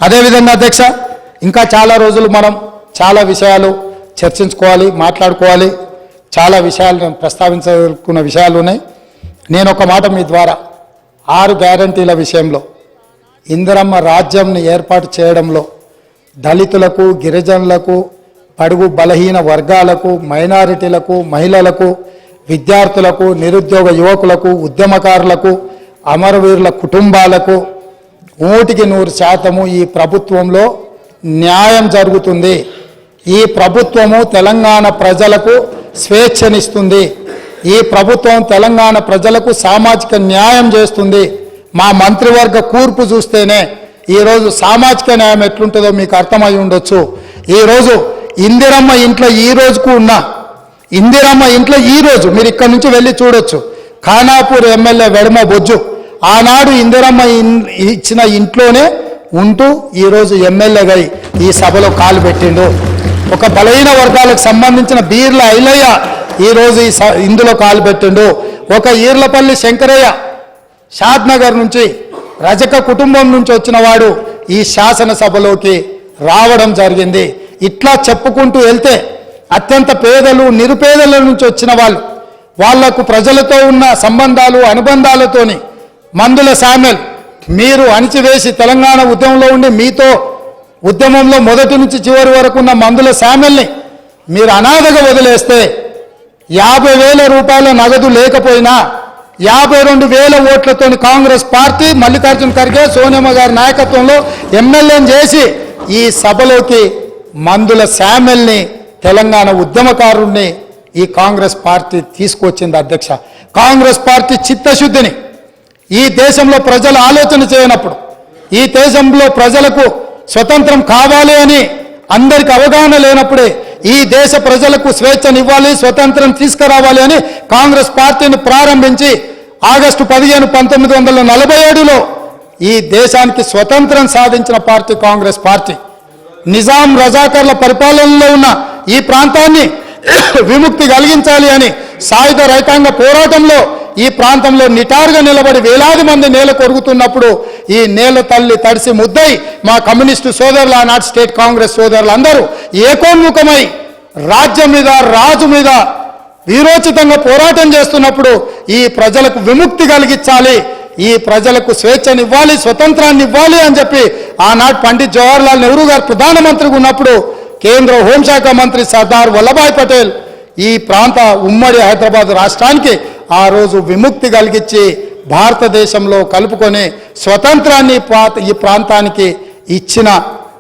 అదేవిధంగా అధ్యక్ష, ఇంకా చాలా రోజులు మనం చాలా విషయాలు చర్చించుకోవాలి, మాట్లాడుకోవాలి. చాలా విషయాలు ప్రస్తావించుకున్న విషయాలు ఉన్నాయి. నేను ఒక మాట మీ ద్వారా 6 గ్యారంటీల విషయంలో ఇందిరమ్మ రాజ్యంని ఏర్పాటు చేయడంలో దళితులకు, గిరిజనులకు, బడుగు బలహీన వర్గాలకు, మైనారిటీలకు, మహిళలకు, విద్యార్థులకు, నిరుద్యోగ యువకులకు, ఉద్యమకారులకు, అమరవీరుల కుటుంబాలకు 100% ఈ ప్రభుత్వంలో న్యాయం జరుగుతుంది. ఈ ప్రభుత్వము తెలంగాణ ప్రజలకు స్వేచ్ఛనిస్తుంది. ఈ ప్రభుత్వం తెలంగాణ ప్రజలకు సామాజిక న్యాయం చేస్తుంది. మా మంత్రివర్గ కూర్పు చూస్తేనే ఈరోజు సామాజిక న్యాయం ఎట్లుంటుందో మీకు అర్థమై ఉండొచ్చు. ఈరోజు ఇందిరమ్మ ఇంట్లో ఈ రోజుకు ఉన్న ఇందిరమ్మ ఇంట్లో ఈరోజు మీరు ఇక్కడ నుంచి వెళ్ళి చూడొచ్చు. ఖానాపూర్ ఎమ్మెల్యే వెడమ బొజ్జు ఆనాడు ఇందిరమ్మ ఇచ్చిన ఇంట్లోనే ఉంటూ ఈరోజు ఎమ్మెల్యేగా ఈ సభలో కాలు పెట్టిండు. ఒక బలహీన వర్గాలకు సంబంధించిన బీర్ల ఐలయ్య ఈరోజు ఇందులో కాలు పెట్టిండు. ఒక ఈర్లపల్లి శంకరయ్య షాద్నగర్ నుంచి రజక కుటుంబం నుంచి వచ్చిన వాడు ఈ శాసనసభలోకి రావడం జరిగింది. ఇట్లా చెప్పుకుంటూ వెళ్తే అత్యంత పేదలు, నిరుపేదల నుంచి వచ్చిన వాళ్లకు ప్రజలతో ఉన్న సంబంధాలు, అనుబంధాలతోని మందుల శామ్యుల్ మీరు అణిచివేసి తెలంగాణ ఉద్యమంలో ఉండి మీతో ఉద్యమంలో మొదటి నుంచి చివరి వరకు ఉన్న మందుల శామ్యుల్ని మీరు అనాథగా వదిలేస్తే 50,000 రూపాయల నగదు లేకపోయినా 52,000 ఓట్లతో కాంగ్రెస్ పార్టీ మల్లికార్జున ఖర్గే, సోనియమ్మ గారి నాయకత్వంలో ఎమ్మెల్యేని చేసి ఈ సభలోకి మందుల శామ్యుల్ని, తెలంగాణ ఉద్యమకారుణ్ణి ఈ కాంగ్రెస్ పార్టీ తీసుకొచ్చింది. అధ్యక్ష, కాంగ్రెస్ పార్టీ చిత్తశుద్ధిని ఈ దేశంలో ప్రజలు ఆలోచన చేయనప్పుడు, ఈ దేశంలో ప్రజలకు స్వతంత్రం కావాలి అని అందరికి అవగాహన లేనప్పుడే ఈ దేశ ప్రజలకు స్వేచ్ఛనివ్వాలి, స్వతంత్రం తీసుకురావాలి అని కాంగ్రెస్ పార్టీని ప్రారంభించి ఆగస్టు 15, 1947లో ఈ దేశానికి స్వతంత్రం సాధించిన పార్టీ కాంగ్రెస్ పార్టీ. నిజాం రజాకర్ల పరిపాలనలో ఉన్న ఈ ప్రాంతాన్ని విముక్తి కలిగించాలి అని సాయుధ రైతాంగ పోరాటంలో ఈ ప్రాంతంలో నిటారుగా నిలబడి వేలాది మంది నేల కొరుగుతున్నప్పుడు ఈ నేల తల్లి తడిసి ముద్దై మా కమ్యూనిస్టు సోదరులు, ఆనాటి స్టేట్ కాంగ్రెస్ సోదరులు అందరూ ఏకోన్ముఖమై రాజ్యం మీద, రాజు మీద వీరోచితంగా పోరాటం చేస్తున్నప్పుడు ఈ ప్రజలకు విముక్తి కలిగించాలి, ఈ ప్రజలకు స్వేచ్ఛనివ్వాలి, స్వతంత్రాన్ని ఇవ్వాలి అని చెప్పి ఆనాడు పండిత్ జవహర్లాల్ నెహ్రూ గారు ప్రధానమంత్రిగా ఉన్నప్పుడు కేంద్ర హోంశాఖ మంత్రి సర్దార్ వల్లభాయ్ పటేల్ ఈ ప్రాంత ఉమ్మడి హైదరాబాద్ రాష్ట్రానికి ఆ రోజు విముక్తి కలిగించి భారతదేశంలో కలుపుకొని స్వతంత్రాన్ని ఈ ప్రాంతానికి ఇచ్చిన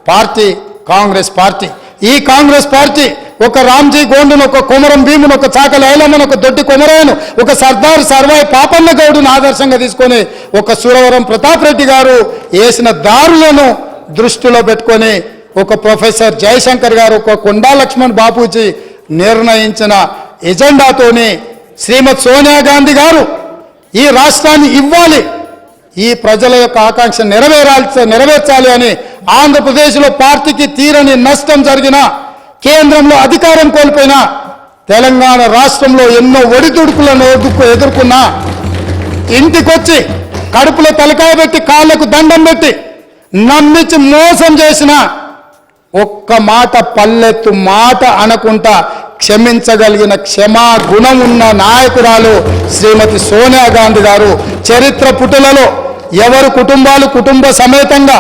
పార్టీ కాంగ్రెస్ పార్టీ. ఈ కాంగ్రెస్ పార్టీ ఒక రామ్జీ గోండును, ఒక కొమరం భీమును, ఒక చాకలి ఐలమ్మను, ఒక దొడ్డి కొమరాయను, ఒక సర్దార్ సర్వాయి పాపన్న గౌడును ఆదర్శంగా తీసుకొని ఒక సురవరం ప్రతాప్ రెడ్డి గారు వేసిన దారులను దృష్టిలో పెట్టుకొని ఒక ప్రొఫెసర్ జయశంకర్ గారు, ఒక కొండా లక్ష్మణ్ బాపూజీ నిర్ణయించిన ఎజెండాతోని శ్రీమతి సోనియా గాంధీ గారు ఈ రాష్ట్రాన్ని ఇవ్వాలి, ఈ ప్రజల యొక్క ఆకాంక్ష నెరవేర్చాలి అని ఆంధ్రప్రదేశ్లో పార్టీకి తీరని నష్టం జరిగిన, కేంద్రంలో అధికారం కోల్పోయిన, తెలంగాణ రాష్ట్రంలో ఎన్నో ఒడిదుడుకులను ఎదుర్కొన్నా ఇంటికొచ్చి కడుపులో తలకాయ పెట్టి కాళ్లకు దండం పెట్టి నమ్మించి మోసం చేసిన ఒక్క మాట పల్లెత్తు మాట అనకుండా క్షమించగలిగిన క్షమా గుణం ఉన్న నాయకురాలు శ్రీమతి సోనియా గాంధీ గారు. చరిత్ర పుటలలో ఎవరు కుటుంబాలు కుటుంబ సమేతంగా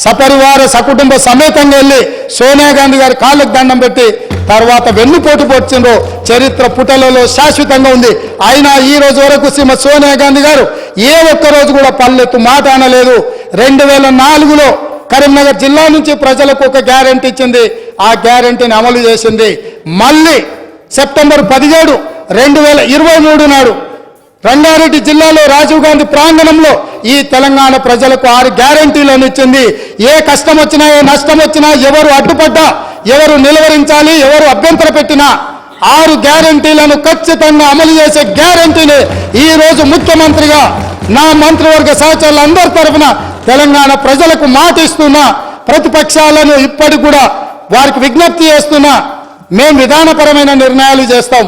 సపరివార సకుటుంబ సమేతంగా వెళ్ళి సోనియా గాంధీ గారి కాళ్ళకు దండం పెట్టి తర్వాత వెన్నుపోటు పొడిచిండ్రో చరిత్ర పుటలలో శాశ్వతంగా ఉంది. అయినా ఈ రోజు వరకు శ్రీమతి సోనియా గాంధీ గారు ఏ ఒక్కరోజు కూడా పల్లెత్తు మాట అనలేదు. 2004లో కరీంనగర్ జిల్లా నుంచి ప్రజలకు ఒక గ్యారెంటీ ఇచ్చింది, ఆ గ్యారెంటీని అమలు చేసింది. మళ్ళీ సెప్టెంబర్ 17, 2023 నాడు రంగారెడ్డి జిల్లాలో రాజీవ్ గాంధీ ప్రాంగణంలో ఈ తెలంగాణ ప్రజలకు 6 గ్యారెంటీలను ఇచ్చింది. ఏ కష్టం వచ్చినా, ఏ నష్టం వచ్చినా, ఎవరు అడ్డుపడ్డా, ఎవరు నిలువరించాలి, ఎవరు అభ్యంతర పెట్టినా 6 గ్యారెంటీలను ఖచ్చితంగా అమలు చేసే గ్యారెంటీని ఈ రోజు ముఖ్యమంత్రిగా నా మంత్రివర్గ సహచరులందరి తరఫున తెలంగాణ ప్రజలకు మాట ఇస్తున్నా, ప్రతిపక్షాలను ఇప్పటికి కూడా వారికి విజ్ఞప్తి చేస్తున్నా, మేము విధానపరమైన నిర్ణయాలు చేస్తాం,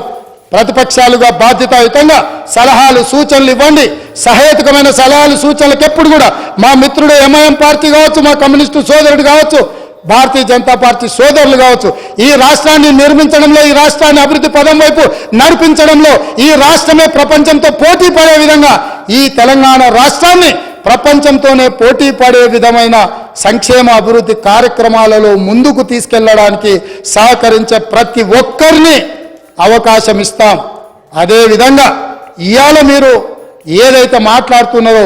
ప్రతిపక్షాలుగా బాధ్యతాయుతంగా సలహాలు సూచనలు ఇవ్వండి, సహేతుకమైన సలహాలు సూచనలకు ఎప్పుడు కూడా మా మిత్రుడు ఎంఐఎం పార్టీ కావచ్చు, మా కమ్యూనిస్టు సోదరుడు కావచ్చు, భారతీయ జనతా పార్టీ సోదరులు కావచ్చు, ఈ రాష్ట్రాన్ని నిర్మించడంలో, ఈ రాష్ట్రాన్ని అభివృద్ధి పదం వైపు నడిపించడంలో, ఈ రాష్ట్రమే ప్రపంచంతో పోటీ పడే విధంగా ఈ తెలంగాణ రాష్ట్రాన్ని ప్రపంచంతోనే పోటీ పడే విధమైన సంక్షేమ అభివృద్ధి కార్యక్రమాలలో ముందుకు తీసుకెళ్లడానికి సహకరించే ప్రతి ఒక్కరిని అవకాశం ఇస్తాం. అదేవిధంగా ఇవాళ మీరు ఏదైతే మాట్లాడుతున్నారో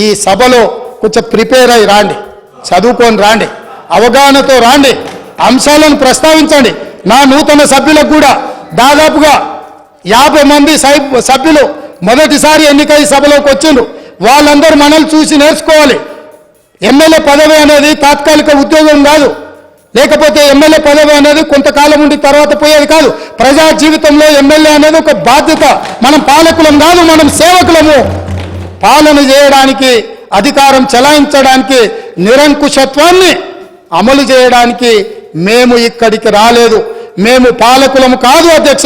ఈ సభలో కొంచెం ప్రిపేర్ అయ్యి రాండి, చదువుకొని రాండి, అవగాహనతో రాండి, అంశాలను ప్రస్తావించండి. నా నూతన సభ్యులకు కూడా దాదాపుగా 50 మంది సభ్యులు మొదటిసారి ఎన్నికై సభలోకి వచ్చిండ్రు. వాళ్ళందరూ మనల్ని చూసి నేర్చుకోవాలి. ఎమ్మెల్యే పదవి అనేది తాత్కాలిక ఉద్యోగం కాదు, లేకపోతే ఎమ్మెల్యే పదవి అనేది కొంతకాలం ఉండి తర్వాత పోయేది కాదు. ప్రజా జీవితంలో ఎమ్మెల్యే అనేది ఒక బాధ్యత. మనం పాలకులం కాదు, మనం సేవకులము. పాలన చేయడానికి, అధికారం చెలాయించడానికి, నిరంకుశత్వాన్ని అమలు చేయడానికి మేము ఇక్కడికి రాలేదు. మేము పాలకులము కాదు అధ్యక్ష,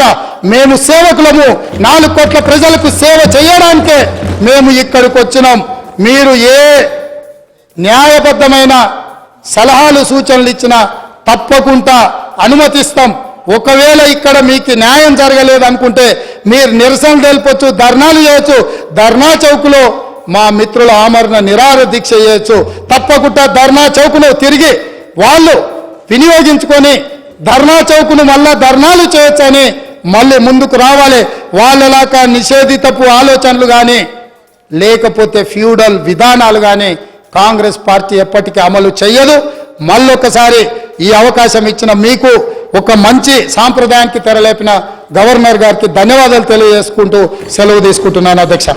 మేము సేవకులము. 4 కోట్ల ప్రజలకు సేవ చేయడానికే మేము ఇక్కడికి వచ్చినాం. మీరు ఏ న్యాయబద్ధమైన సలహాలు సూచనలు ఇచ్చినా తప్పకుండా అనుమతిస్తాం. ఒకవేళ ఇక్కడ మీకు న్యాయం జరగలేదు అనుకుంటే మీరు నిరసన తెలుపొచ్చు, ధర్నాలు చేయొచ్చు. ధర్నా చౌక్లో మా మిత్రుల ఆమరణ నిరాహార దీక్ష చేయొచ్చు. తప్పకుండా ధర్నా చౌక్ను తిరిగి వాళ్ళు వినియోగించుకొని ధర్నా చౌక్ను మళ్ళా ధర్నాలు చేయొచ్చని మళ్ళీ ముందుకు రావాలి. వాళ్ళలాగా నిషేధితపు ఆలోచనలు కానీ లేకపోతే ఫ్యూడల్ విధానాలు కానీ కాంగ్రెస్ పార్టీ ఎప్పటికీ అమలు చేయదు. మళ్ళొకసారి ఈ అవకాశం ఇచ్చిన మీకు, ఒక మంచి సాంప్రదాయానికి తెరలేపిన గవర్నర్ గారికి ధన్యవాదాలు తెలియజేసుకుంటూ సెలవు తీసుకుంటున్నాను అధ్యక్ష.